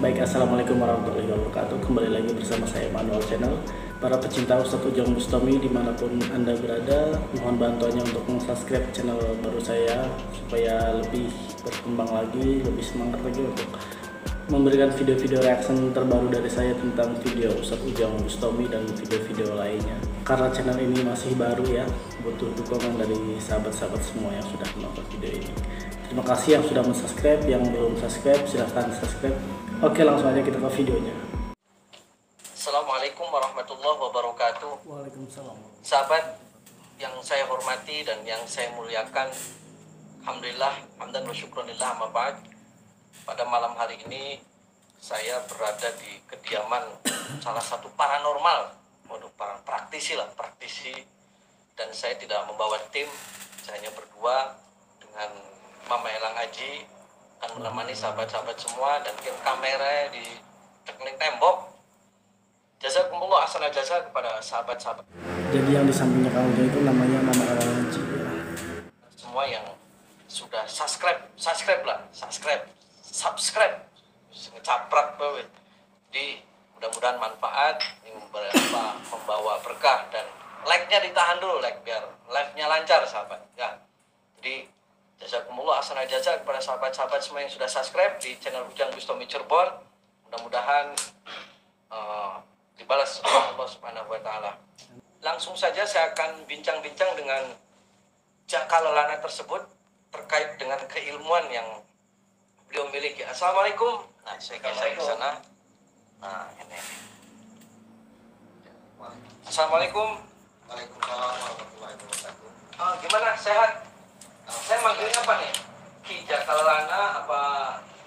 Baik, assalamualaikum warahmatullahi wabarakatuh. Kembali lagi bersama saya Manual Channel. Para pecinta Ustadz Ujang Bustami dimanapun anda berada, mohon bantuannya untuk subscribe channel baru saya supaya lebih berkembang lagi, lebih semangat lagi untuk memberikan video-video reaction terbaru dari saya tentang video Ustadz Ujang Bustami dan video-video lainnya. Karena channel ini masih baru ya, butuh dukungan dari sahabat-sahabat semua yang sudah menonton video ini. Terima kasih yang sudah subscribe, yang belum subscribe silahkan subscribe. Oke, langsung aja kita ke videonya. Assalamualaikum warahmatullahi wabarakatuh. Waalaikumsalam. Sahabat yang saya hormati dan yang saya muliakan, alhamdulillah, hamdan wa syukronillah, amma ba'd. Pada malam hari ini saya berada di kediaman salah satu paranormal, para praktisi, dan saya tidak membawa tim, saya hanya berdua dengan Mama Elang Haji, akan menemani sahabat-sahabat semua, dan tim kamera di teknik tembok. Jazakumullah ahsanal jazaa kepada sahabat-sahabat. Jadi yang di sampingnya kamu itu namanya Mama Elang Haji ya. Semua yang sudah subscribe ngecaprak bawe. Jadi mudah-mudahan manfaat, ini membawa berkah, dan like-nya ditahan dulu, biar live-nya lancar sahabat ya. Jadi jazakumullah ahsanal jazaa kepada sahabat-sahabat semua yang sudah subscribe di channel Ujang Bustami Cirebon. Mudah-mudahan dibalas oleh Allah Subhanahu wa taala. Langsung saja saya akan bincang-bincang dengan Jaka Lelana tersebut terkait dengan keilmuan yang beliau miliki. Assalamualaikum. Nah, saya geser ke sana. Nah, ini. Assalamualaikum. Waalaikumsalam warahmatullahi wabarakatuh. Gimana, sehat? Saya manggilnya apa nih? Ki Jaka Lelana apa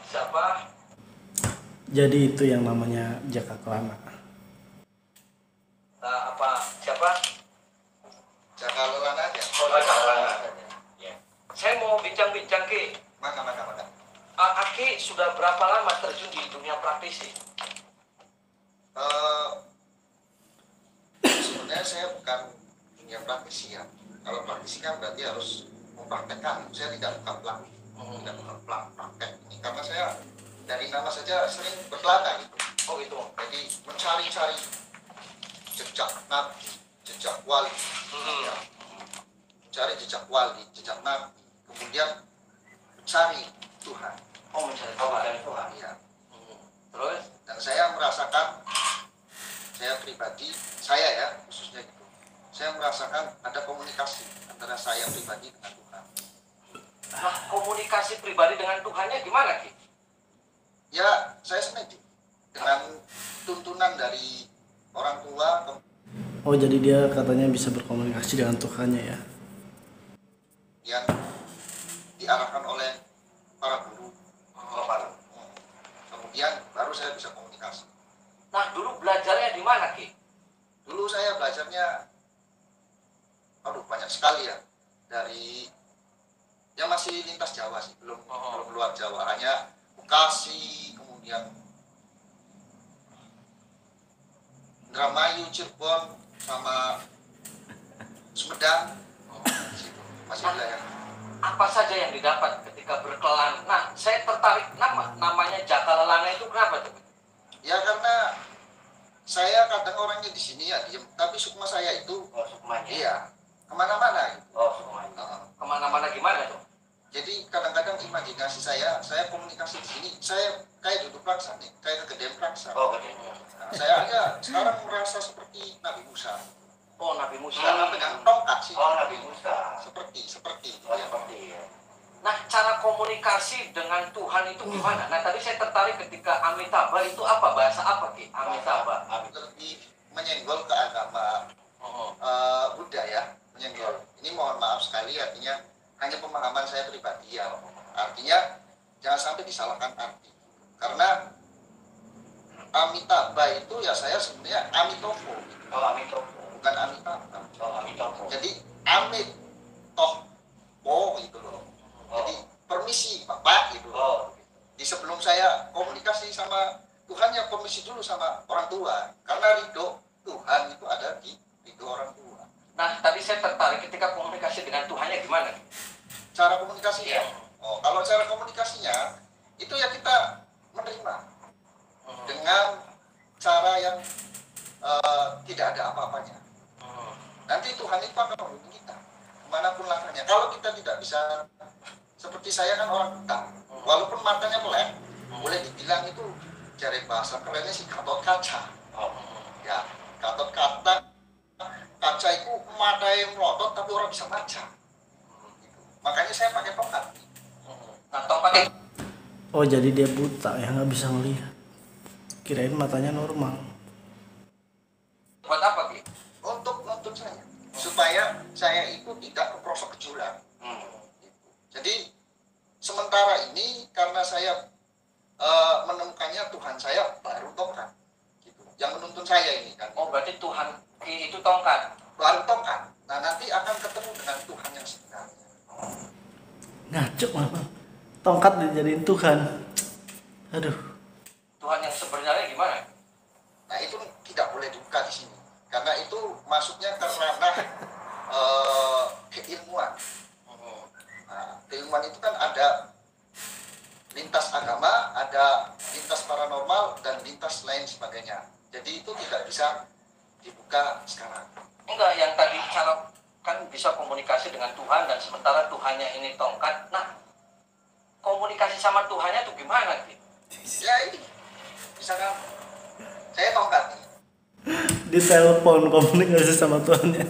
siapa? Jadi itu yang namanya Jaka Kelana. Apa siapa? Jaka Lelana aja. Oh, Jaka Lelana. Ya. Saya mau bincang-bincang, Ki. Maka. Aki sudah berapa lama terjun di dunia praktisi? Sebenarnya saya bukan dunia praktisi ya. Kalau praktisi kan berarti harus mempraktekkan. Saya tidak bukan pelaku, tidak bukan pelaku praktek ini, karena saya dari nama saja sering berkelana gitu. Oh itu. Jadi mencari-cari jejak nabi, jejak wali, ya. Mencari jejak wali, jejak nabi, kemudian mencari Tuhan. Oh, mencari Tuhan. Ya. Terus? Dan saya merasakan, saya pribadi, saya ya khususnya gitu, saya merasakan ada komunikasi antara saya pribadi dengan Tuhan. Nah, komunikasi pribadi dengan Tuhannya gimana, Ki? Ya, saya sengaja dengan tuntunan dari orang tua. Oh, jadi dia katanya bisa berkomunikasi dengan Tuhannya ya. Yang diarahkan oleh para guru. Kemudian baru saya bisa komunikasi. Nah, dulu belajarnya di mana, Ki? Dulu saya belajarnya banyak sekali ya, dari yang masih lintas Jawa sih, belum luar Jawa, hanya Bekasi, kemudian Indramayu, Cirebon, sama Sumedang, masih wilayah. Apa saja yang didapat ketika berkelana? Nah, saya tertarik namanya Jaka Lelana itu kenapa tuh? Ya karena saya kadang orangnya di sini ya diem, tapi sukma saya itu Sukmanya. iya kemana-mana gitu. Sukmanya. Kemana-mana gimana tuh? Jadi kadang-kadang imajinasi saya komunikasi di sini, saya kayak duduk praksa nih, kayak kegedean praksa. Nah, saya aja sekarang merasa seperti Nabi Musa. Oh, Nabi Musa. Dengan tongkat sih. Nabi Musa. Seperti. Ya. Nah, cara komunikasi dengan Tuhan itu gimana? Nah, tadi saya tertarik ketika Amitabha itu apa? Bahasa apa, Ki? Amitabha. Lebih menyenggol ke agama Buddha ya, menyenggol. Ini mohon maaf sekali, artinya hanya pemahaman saya pribadi ya. Artinya jangan sampai disalahkan arti. Karena Amitabha itu ya saya sebenarnya Amitofo. Amitofo. Bukan Amitabha. Amitofo. Jadi Amitofo gitu loh. Jadi permisi Bapak gitu loh. Di sebelum saya komunikasi sama Tuhan ya permisi dulu sama orang tua. Karena ridho Tuhan itu ada di ridho orang tua. Nah, tadi saya tertarik ketika komunikasi dengan Tuhannya gimana? Cara komunikasinya? Iya. Kalau cara komunikasinya itu ya kita menerima yang tidak ada apa-apanya. Nanti Tuhan itu akan membimbing kita kemanapun langkahnya. Kalau kita tidak bisa, seperti saya kan orang buta, walaupun matanya melek, boleh dibilang itu cari bahasa kerennya sih Gatot Kaca. Ya, Gatot Kaca itu mata yang melotot tapi orang bisa baca. Makanya saya pakai tongkat. Nah, tongkat itu. Oh, jadi dia buta ya, nggak bisa melihat. Kirain matanya normal. Buat apa, Ki? Untuk nuntun saya, supaya saya itu tidak keprosok ke jurang. Jadi sementara ini karena saya menemukannya Tuhan saya baru tongkat, gitu. Yang menuntun saya ini kan. Oh, berarti Tuhan Ki itu tongkat. Baru tongkat. Nah, nanti akan ketemu dengan Tuhan yang sebenarnya. Ngaco mama. Tongkat dijadiin Tuhan. Aduh. Tuhan yang sebenarnya gimana? Nah, itu tidak boleh dibuka di sini. Karena itu masuknya ke ranah keilmuan. Nah, keilmuan itu kan ada lintas agama, ada lintas paranormal, dan lintas lain sebagainya. Jadi itu tidak bisa dibuka sekarang. Enggak, yang tadi cara kan bisa komunikasi dengan Tuhan dan sementara Tuhannya ini tongkat. Nah, komunikasi sama Tuhannya tuh gimana, Ki? Ya ini, misalkan saya tongkat nih. Di telepon komunikasi sama Tuhannya.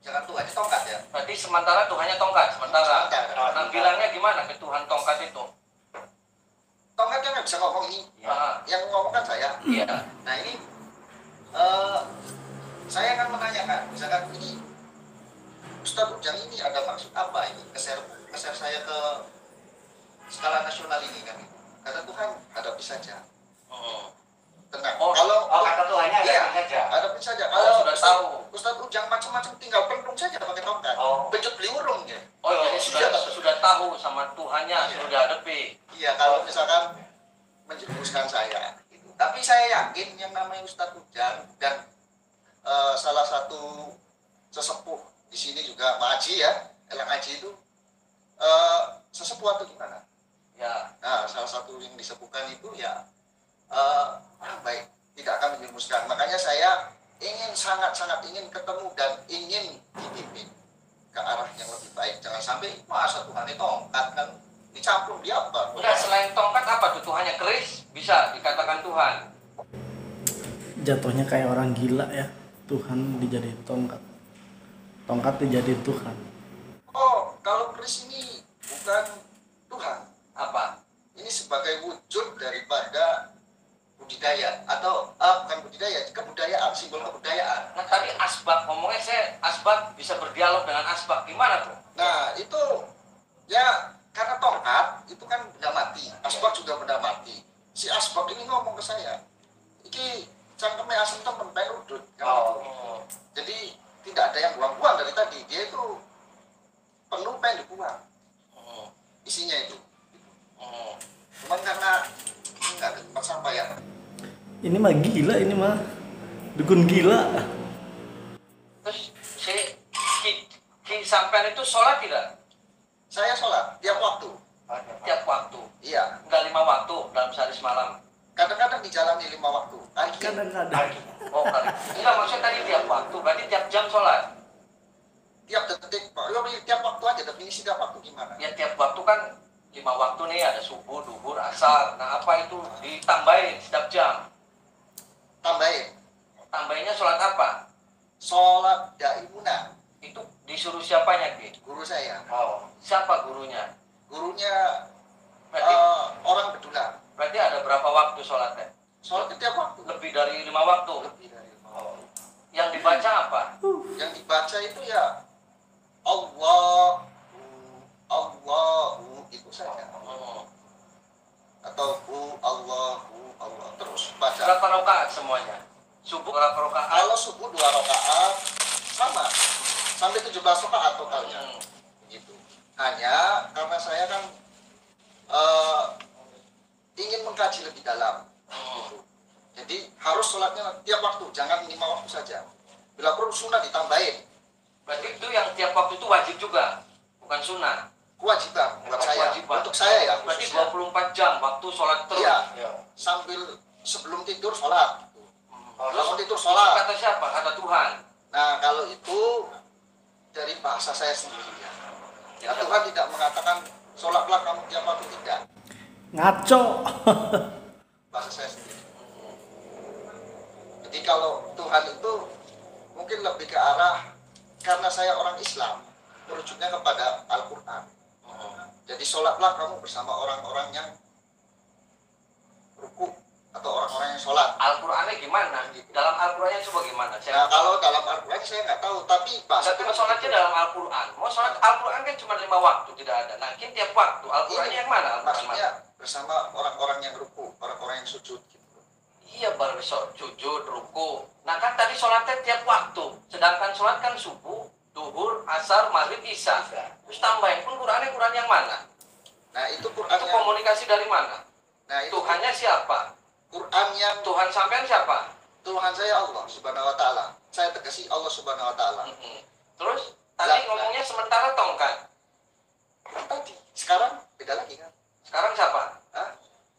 Jangan Tuhannya tongkat ya. Berarti sementara Tuhannya tongkat, sementara. Sementara. Nah, bilangnya gimana ke Tuhan tongkat itu? Tongkatnya nggak bisa ngomong ini. Ya. Yang ngomong kan saya. Iya. Nah ini saya akan menanyakan, misalkan ini Ustadz Ujang ini ada maksud apa ini nge-share saya ke skala nasional ini kan? Kata Tuhan hadapi saja. Tenang. Oh, kata Tuhannya iya, hadapi saja. hadapi saja. Oh, Kalau sudah tahu. Ustadz Ujang macam-macam tinggal pelung saja pakai tongkat. Oh. Bencut beliurung ya. Oh, jadi Sudah. sudah tahu sama Tuhannya, Iya. sudah hadapi. Iya, kalau misalkan menjerumuskan saya. Gitu. Tapi saya yakin yang namanya Ustadz Ujang dan salah satu sesepuh di sini juga Mak Haji ya, Elang Haji itu sesepuh atau gimana? Ya. Nah, salah satu yang disepuhkan itu ya orang baik, tidak akan menjerumuskan. Makanya saya sangat-sangat ingin ketemu dan ingin dipimpin ke arah yang lebih baik. Jangan sampai masa Tuhan itu tongkat kan dicampur dia apa? Udah, selain tongkat apa tuh? Tuhannya keris bisa dikatakan Tuhan. Jatuhnya kayak orang gila ya. Tuhan dijadiin tongkat. Tongkat dijadiin Tuhan. Oh, kalau keris ini bukan Tuhan. Apa? Ini sebagai wujud daripada budidaya atau bukan budidaya, kebudayaan, simbol kebudayaan. Nah, tadi asbak, ngomongnya saya asbak bisa berdialog dengan asbak. Gimana tuh? Nah, itu ya karena tongkat itu kan benda mati. Asbak juga benda mati. Si asbak ini ngomong ke saya, iki cangkemnya asem temen pengen udut. Oh. Jadi tidak ada yang buang-buang dari tadi. Dia itu penuh pengen dibuang. Isinya itu. Cuman karena nggak ada tempat sampah ya. Ini mah gila, ini mah dukun gila. Terus si sampean itu sholat tidak? Saya sholat tiap waktu. Tiap waktu. Iya. Enggak 5 waktu dalam sehari semalam. Kadang-kadang dijalani 5 waktu. Kadang-kadang. Oh, kali. Enggak, maksudnya tadi tiap waktu. Berarti tiap jam sholat. Tiap detik, tiap waktu aja. Definisi tiap waktu gimana? Ya tiap waktu kan 5 waktu nih, ada subuh, duhur, asar. Nah, apa itu ditambahin setiap jam? Tambahin. Tambahinnya sholat apa? Sholat daimuna. Itu disuruh siapanya, Ki? Guru saya. Oh, siapa gurunya? Gurunya Berarti, orang bedulang. berarti ada berapa waktu sholatnya? Sholat tiap waktu. Lebih dari 5 waktu. Lebih dari 5 waktu. Yang dibaca apa? Yang dibaca itu ya Allahu itu saja. Atau Allah terus baca. Berapa rakaat semuanya? Subuh berapa rakaat? Kalau subuh 2 rakaat sama sampai 17 rakaat totalnya. Gitu. Hanya karena saya kan ingin mengkaji lebih dalam. Gitu. Jadi harus sholatnya tiap waktu, jangan 5 waktu saja. Bila perlu sunnah ditambahin. Berarti itu yang tiap waktu itu wajib juga, bukan sunnah. Kewajiban buat saya. Kewajiban. Untuk saya ya. Berarti khususnya. 24 jam waktu sholat terus. Iya. Sambil sebelum tidur sholat. Terus Bangun tidur sholat. kata siapa? Kata Tuhan. Nah kalau itu dari bahasa saya sendiri ya. Ya Tuhan tidak mengatakan sholatlah kamu tiap waktu, tidak. Ngaco. Bahasa saya sendiri. Jadi kalau Tuhan itu mungkin lebih ke arah, karena saya orang Islam, merujuknya kepada Al-Quran. Jadi sholatlah kamu bersama orang-orang yang ruku atau orang-orang yang sholat. Al-Qur'annya gimana? Dalam Al-Qur'annya coba gimana? Nah kalau dalam Al-Quran saya nggak tahu, tapi bahasa Tapi sholatnya dalam Al-Quran. Mau sholat Al-Quran kan cuma 5 waktu, tidak ada. Nah, ini tiap waktu. Al-Qurannya yang mana? Al-Quran maksudnya mana? bersama orang-orang yang ruku, orang-orang yang sujud gitu. Iya, baru sujud, ruku. Nah, kan tadi sholatnya tiap waktu. Sedangkan sholat kan subuh, duhur, asar, maghrib, isya. Terus tambahin pun Qurannya Quran yang mana? Nah itu Quran Itu yang, komunikasi dari mana? nah itu Tuhannya siapa? Quran yang Tuhan sampean siapa? Tuhan saya Allah Subhanahu Wa Taala. Saya tegasi Allah Subhanahu Wa Taala. Terus tadi Lah, ngomongnya sementara tongkat. Tadi, sekarang beda lagi kan? Sekarang siapa? Hah?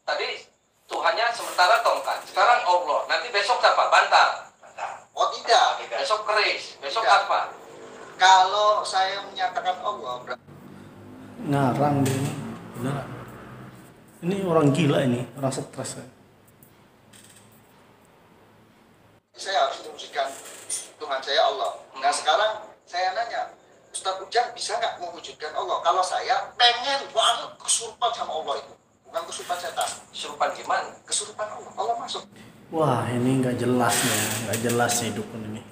Tadi Tuhannya sementara tongkat. Sekarang Allah. Nanti besok siapa? Bantal. Oh tidak. Besok keris. Besok Tidak. apa? Kalau saya menyatakan Allah, berarti Ngarang dia ini. Beneran. Ini orang gila ini, orang stres. saya harus mewujudkan Tuhan saya Allah. Nah sekarang saya nanya, Ustadz Ujang bisa nggak mewujudkan Allah? Kalau saya pengen banget kesurupan sama Allah itu, bukan kesurupan setan, Kesurupan gimana? kesurupan Allah. Allah masuk Wah, ini nggak jelas nih, nggak jelas nih dukun ini.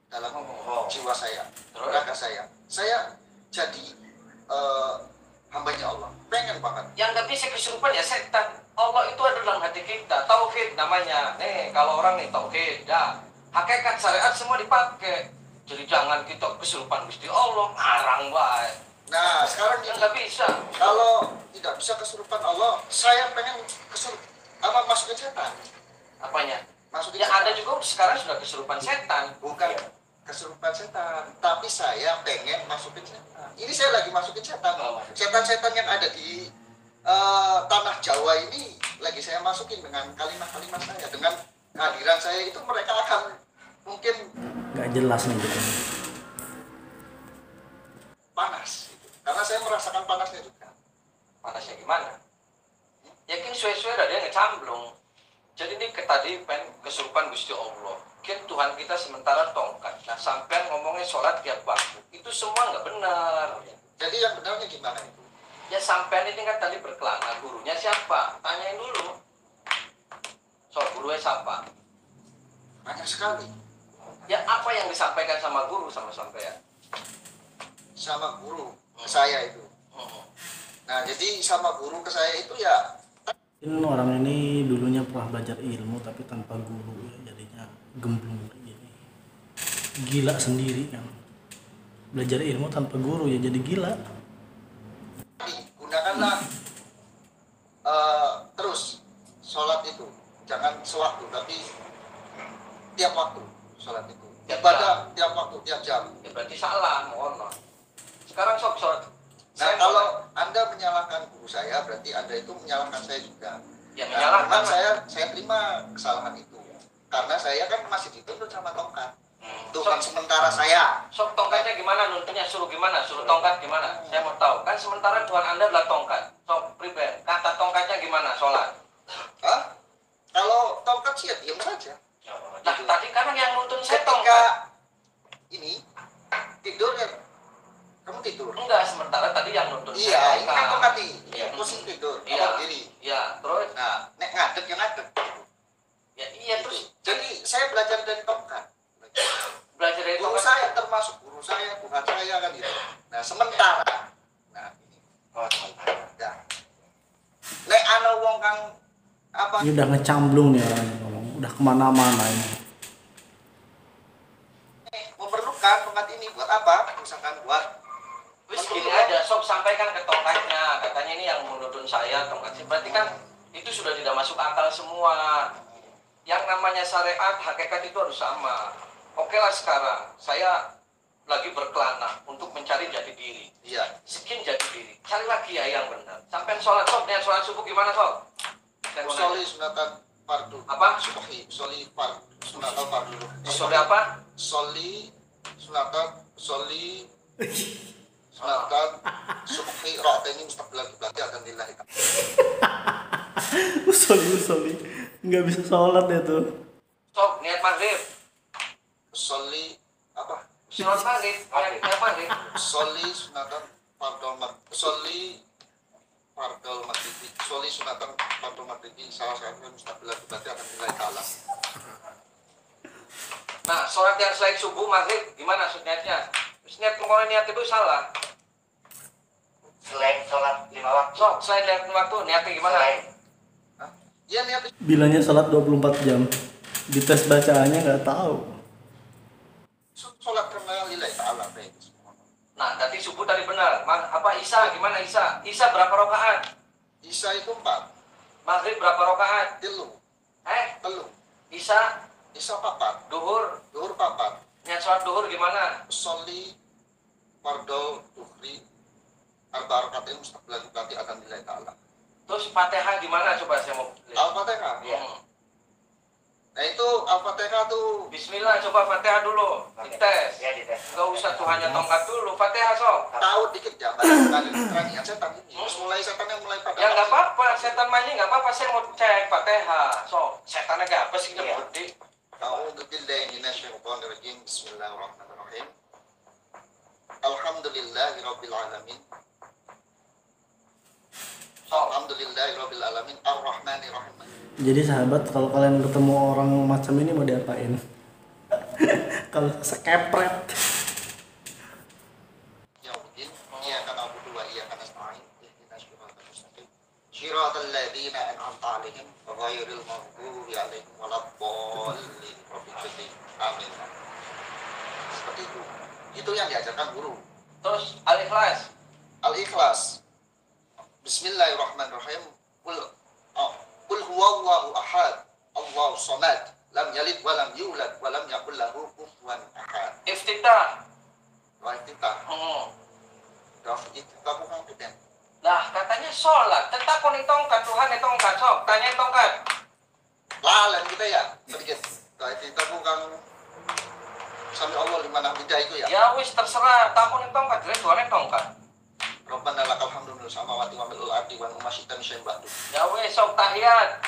dalam jiwa saya, Terus? raga saya. Saya jadi hambanya Allah, pengen banget. Yang nggak bisa kesurupan ya setan. Allah itu ada dalam hati kita. Tauhid namanya. Nih, kalau orang nih tauhid, ya. Hakikat syariat semua dipakai. Jadi jangan kita kesurupan Gusti Allah, ngarang baik. Nah sekarang Yang gini, nggak bisa. kalau tidak bisa kesurupan Allah, saya pengen masukin setan, Apanya? masukin Ya setan. ada juga sekarang sudah kesurupan setan. Bukan kesurupan setan, tapi saya pengen masukin setan. Ini saya lagi masukin setan. Setan-setan yang ada di tanah Jawa ini lagi saya masukin dengan kalimat-kalimat saya, dengan kehadiran saya itu mereka akan mungkin Nggak jelas nih dukun. panas gitu. Karena saya merasakan panasnya juga. Panasnya gimana? Yakin sesuai ada dia ngecamblung. Jadi ini tadi kesurupan Gusti Allah. Mungkin Tuhan kita sementara tongkat. Nah sampai ngomongnya sholat tiap waktu. Itu semua nggak benar. Jadi yang benarnya gimana itu? Ya sampean ini kan tadi berkelana, gurunya siapa? Tanyain dulu. Soal gurunya siapa? Banyak sekali. Ya apa yang disampaikan sama guru sama sampean? Sama guru ke saya itu. Nah jadi sama guru ke saya itu ya, Mungkin orang ini dulunya pernah belajar ilmu tapi tanpa guru ya, jadinya gemblung gini. Gila sendiri kan. Belajar ilmu tanpa guru ya jadi gila. gunakanlah terus sholat itu, jangan sewaktu tapi tiap waktu sholat itu, ibadah tiap waktu, tiap jam. Ya berarti salah, mohon maaf. Sekarang sok sholat. Nah kalau Anda menyalahkan guru saya, berarti Anda itu menyalahkan saya juga. Ya Nah, menyalahkan. memang saya terima kesalahan itu, karena saya kan masih dituntut sama tongkat. Tuhan sementara saya. Sok tongkatnya gimana nuntunnya, suruh gimana, suruh tongkat gimana? Saya mau tahu. Kan sementara Tuhan Anda adalah tongkat. Sok prepare. Kata tongkatnya gimana sholat? Hah? Kalau tongkat sih ya diam saja. Nah tadi kan yang nuntun saya Ketika tongkat. ini tidur ya, kamu tidur. Enggak, sementara tadi yang nuntun Iya, saya ini kan tongkat nih. Iya. Posisi tidur, Iya. awal diri. Iya, terus? Nah, nek ngadeg ya ngadeg. Ya iya Gitu. terus. Jadi saya belajar dari tongkat. Belajar dari Guru tongkat. saya termasuk guru saya, Tuhan saya kan gitu. Nah, sementara. Nah, ini. Ya. Nek ana wong kang apa? Ini udah ngecamblung nih orang ini ngomong, udah kemana-mana ini. Memerlukan tongkat ini buat apa? Misalkan buat Terus gini aja, sok sampaikan ke tongkatnya. Katanya ini yang menurut saya tongkat. Berarti kan itu sudah tidak masuk akal semua. Yang namanya syariat, hakikat itu harus sama. Oke lah sekarang, saya lagi berkelana untuk mencari jati diri. iya. Sekian jati diri. Cari lagi ya yang benar. Sampai sholat sok, niat sholat subuh gimana sok? Usolli sunatan fardu. Apa? Subhi. Usolli fardu. Sunatan fardu. Usolli apa? Usolli sunatan subhi ra'ataini mustaqbilal qiblati akan lillahi ta'ala. Usoli nggak bisa sholat ya tuh. Sok niat maghrib. Usolli apa? Sholat maghrib, niat maghrib. Usolli sunatan fardul maghrib. Usolli sunatan fardul maghrib salah satu mustaqbilal qiblati akan lillahi ta'ala. Nah, sholat yang selain subuh maghrib gimana niatnya? Terus niat kemana niat itu salah. Selain sholat 5 waktu. Sok selain niat 5 waktu niatnya gimana? Ya niat Bilangnya sholat 24 jam. Dites bacaannya nggak tahu. sholat karena lillahi ta'ala baik. Nah, tadi subuh tadi benar. Apa Isya gimana Isya? Isya berapa rakaat? Isya itu 4. Maghrib berapa rakaat? Telu. Isya, Isya 4. duhur. Duhur 4. Niat sholat duhur gimana? Usolli fardul duhri arba rakaatin mustaqbilal qiblati akan lillahi ta'ala. Terus Fatihah gimana coba saya mau lihat. Al-Fatihah. Nah itu Al-Fatihah tuh Bismillah, coba Fatihah dulu. Dites. Ya, dites. Gak usah tuh hanya tongkat dulu. Fatihah sok. tahu dikit ya yang setan ini. Terus mulai setannya mulai pada. Ya nggak apa-apa, setan mainnya nggak apa-apa. Saya mau cek Fatihah. Sok, setannya gak apa sih Iya. gede. A'udzu billahi minasyaitonir rajim. Bismillahirrahmanirrahim. Alhamdulillahirabbil alamin. Sok. Alhamdulillahirabbil alamin arrahmanir rahim. Jadi sahabat, kalau kalian ketemu orang macam ini mau diapain? Kalau sekepret. Ya mungkin iyyaka na'budu wa iyyaka nasta'in. Ihdinas siratal mustaqim. Shiratal ladzina an'amta 'alaihim ghairil maghdubi 'alaihim waladdallin. Amin. Seperti itu. Itu yang diajarkan guru. Terus Al-Ikhlas. Al-Ikhlas. Bismillahirrahmanirrahim. Qul huwallahu ahad. Allahu samad. Lam yalid wa lam yulad wa lam yakul lahu kufuwan ahad. Iftitah. Wa kita. Hmm. Kita bukan kita. Lah katanya sholat. Tetap koning tongkat Tuhan itu tongkat. Sok, tanya tongkat. Lalan kita ya. Sedikit. Kita bukan sami Allah di mana beda itu ya. Ya wis terserah. Tak koning tongkat. Jadi Tuhan itu tongkat. Rabbana lakal hamdu min samawati wa min al-ardi wa ma syi'ta min syai'in ba'du. Ya wis sok tahiyat.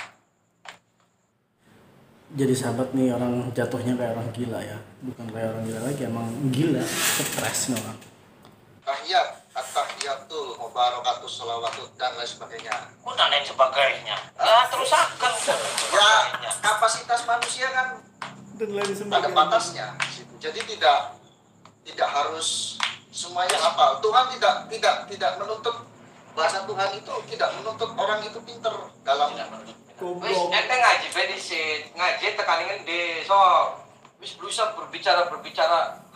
Jadi sahabat nih orang jatuhnya kayak orang gila ya. Bukan kayak orang gila lagi, emang gila. Stres nih orang. Tahiyat, at-tahiyatul mubarakatus shalawatut dan lain sebagainya. Dan lain sebagainya. Ya terus akan. Ya, kapasitas manusia kan Dan lain ada sebagainya. batasnya. Jadi tidak harus semuanya hafal. Tuhan tidak menuntut bahasa Tuhan itu tidak menuntut orang itu pinter dalam Wis ente ngaji bedisit, ngaji tekanin di sok. Wis berusaha berbicara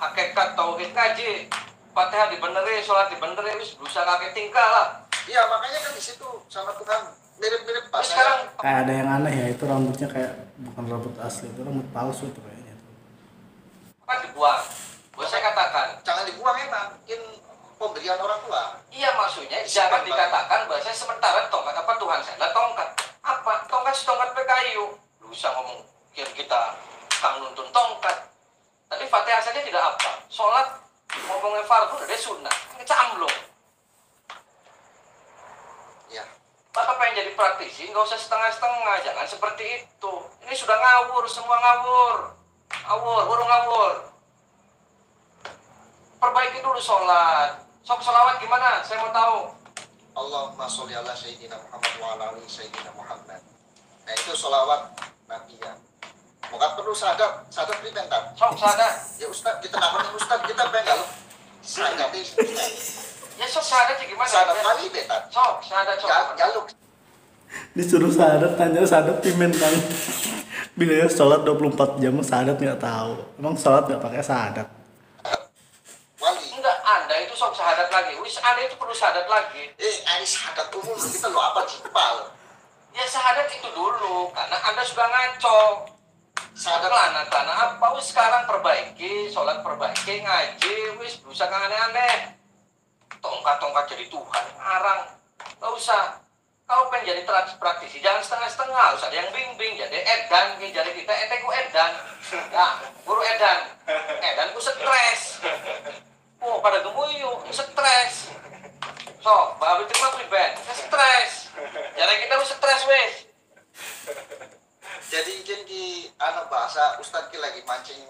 hakikat tauhid ngaji. Fatihah dibenerin, sholat dibenerin, wis berusaha kakek tingkah lah. Iya, makanya kan di situ sama Tuhan mirip-mirip Wis bahasa. sekarang Kayak ada yang aneh ya, itu rambutnya kayak bukan rambut asli, itu rambut palsu tuh kayaknya. kan dibuang. Boleh saya katakan, Jangan dibuang emang, mungkin pemberian orang tua. iya maksudnya jangan dikatakan bahasa sementara tongkat apa Tuhan saya tongkat. Apa? Tongkat setongkat kayu. Lu bisa ngomong kita kang nuntun tongkat. Tadi Fatihah saja tidak apa. Sholat ngomongnya fardu ada sunnah. Ini camblong. Ya. Bapak pengen jadi praktisi, nggak usah setengah-setengah, jangan seperti itu. Ini sudah ngawur, semua ngawur. Urung ngawur. Perbaiki dulu sholat. Sok sholawat gimana? Saya mau tahu. Allahumma sholli ala sayyidina Muhammad wa ala ali sayyidina Muhammad. Nah itu sholawat Nabi ya. Bukan perlu sadar pribentar. Sok sadar. Ya Ustaz, kita nak Ustaz, kita pengen kalau sadar Ustaz. Ya sok sadar sih gimana? Sadar kali betar. Sok sadar sok. Jaluk. Disuruh sadat, tanya sadat pimen kan. Bilangnya sholat 24 jam, sadat nggak tahu. Emang sholat nggak pakai sadat? Wali. Enggak, Anda itu sok syahadat lagi. Wis Anda itu perlu syahadat lagi. Ini syahadat umum kita lo apa jipal? Ya syahadat itu dulu, karena Anda sudah ngaco. Syahadat Kelana apa? Wis sekarang perbaiki, sholat perbaiki, ngaji, wis berusaha aneh-aneh. Tongkat-tongkat jadi Tuhan, ngarang. Nggak usah. Kau pengen jadi praktisi, jangan setengah-setengah, harus ada yang bimbing. Jadi edan, jadi kita ku edan. Nah, guru edan ku stres. Oh, pada gemuyu, stres. So, babi terima pribadi, stres. Jadi kita ku stres wes. Jadi di bahasa Ustadz ki lagi mancing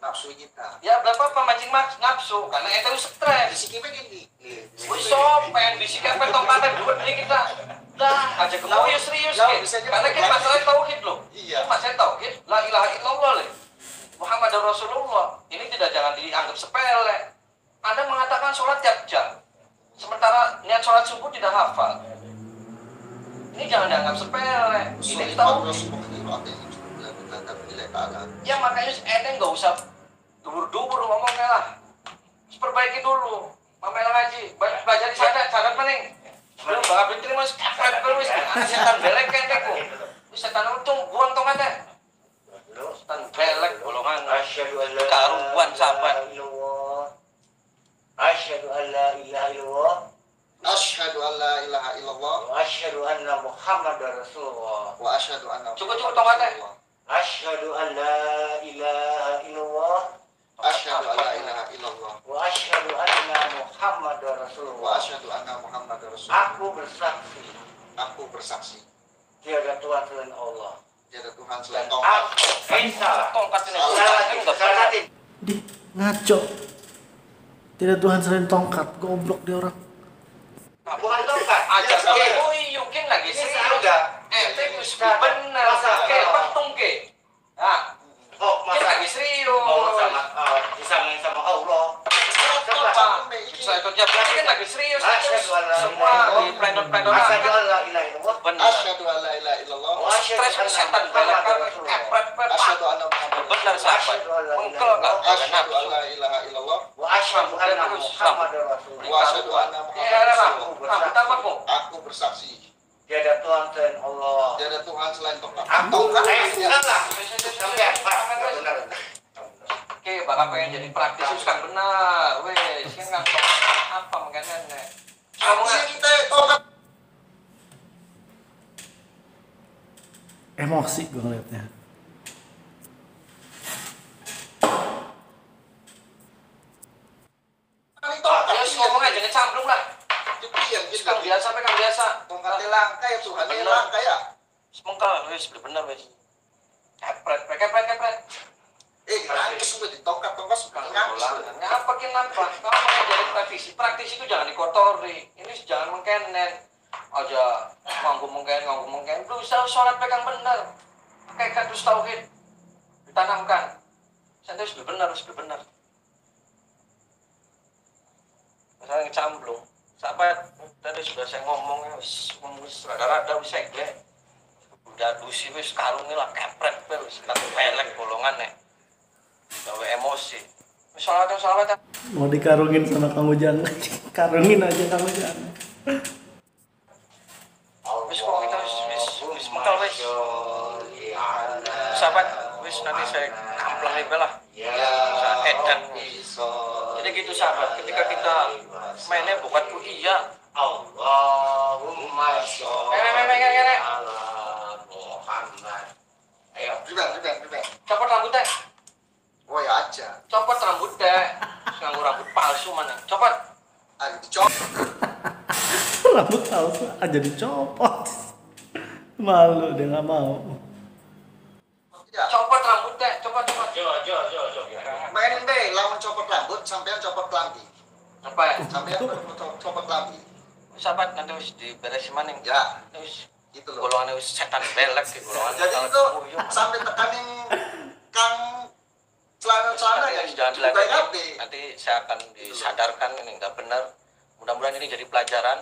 nafsu kita. Ya berapa pemancing nafsu karena itu stres. Bisikin begini. Wis pengen bisik apa tongkatnya dua nih kita. Dah aja kamu ya serius gitu. Karena kita masalah tauhid loh. Iya. Masalah tauhid, la ilaha illallah le. Muhammad Rasulullah. Ini tidak jangan dianggap sepele. Anda mengatakan sholat tiap jam. Sementara niat sholat subuh tidak hafal. Ini jangan dianggap sepele. Ini tauhid. Ya makanya Eden nggak usah dubur-dubur ngomongnya lah. Perbaiki dulu. Mamela ngaji, belajar di sadar pening. Belum bakal terima terus. Setan belek kan aku. Setan untung buang tongkatnya. Setan belek golongan. Karuan sahabat. Asyhadu an la ilaha illallah. Asyhadu an la ilaha illallah. Wa asyhadu anna Muhammadar Rasulullah. Wa asyhadu anna Cukup tongkatnya. Asyhadu an la ilaha illallah. Asyhadu an la ilaha illallah. Wa asyhadu anna Muhammadar Wa Rasulullah. asyhadu anna Muhammadar Rasulullah. Aku bersaksi bersaksi tiada Tuhan selain Allah. tiada Tuhan Dan selain tongkat. aku Isa. Tongkat ini Salatin. Di ngaco. Tidak Tuhan selain tongkat, goblok dia orang. Bukan tongkat. Aja Ya, ke mungkin lagi Ini serius. saudara. Itu benar. Ke patung ke. Nah, Oh, kita masa lagi serius. mau sama disamain sama Allah. Apa? Saya kerja berarti kan lagi serius. Semua di planner-planner Asyhadu an la ilaha illallah. benar. Asyhadu an la ilaha illallah. Wa asyhadu Stres anna setan belak Muhammadar Rasulullah. Asyhadu anna Muhammadar benar sahabat. Engkel enggak Asyhadu an la ilaha illallah. Wa asyhadu anna Muhammadar Rasulullah. Wa asyhadu anna Ya, Muhammadar Rasulullah. pertama Aku bersaksi Tiada Tuhan selain Allah. tiada Tuhan selain tongkat. Aku Tongkat salah. Sampai benar. Oke, bakal pengen jadi praktisi kan benar. Wes, kan nggak apa mengenai. Artinya kita tongkat. Emosi gue ngeliatnya. Ya, ngomong aja ngecamplung lah. Diam gitu. Kan biasa, kan biasa. Tongkatnya langka ya Tuhan, ya langka ya. Semengkal, wes benar wes. Kepret. Ngangkes semua di tongkat ngangkes. Ngapa kenapa? Kamu mau jadi praktisi? Praktisi itu jangan dikotori. Ini jangan mengkenen. Aja nganggu mengkenen. Berusaha sholat pegang benar. Pakai kardus tauhid. Ditanamkan. Santai sudah benar. Misalnya ngecamplung. Sahabat, tadi sudah saya ngomong rada-rada bisa gue. Udah dusi wis karungnya lah kepret wis kata pelek golongan nih. Gawe emosi. Salawat. Mau dikarungin sama Kang Ujang. Karungin aja Kang Ujang. Wis kok kita wis mengkal wis. Sahabat, wis nanti saya kamplang aja lah. Saya edan. Jadi gitu sahabat, ketika kita mainnya bukan iya. Allahumma sholli ala Muhammad. Ayo. Ribet. Copot rambutnya. Oh ya aja. Copot rambutnya. Nganggu rambut palsu mana? Copot. Ayo dicopot. Rambut palsu aja dicopot. Malu dia nggak mau. Ya. Copot rambutnya. Copot. Jo. Mainin deh, lawan copot rambut, sampean copot kelambi. Apa ya? Sampean copot kelambi. Sahabat nanti wis diberesin maning. Ya, Wis gitu loh. golongan wis setan belek di golongan. Jadi itu sampai tekanin Kang celana ya, jangan juga dilakukan. HP. Nanti saya akan disadarkan ini nggak benar. Mudah-mudahan ini jadi pelajaran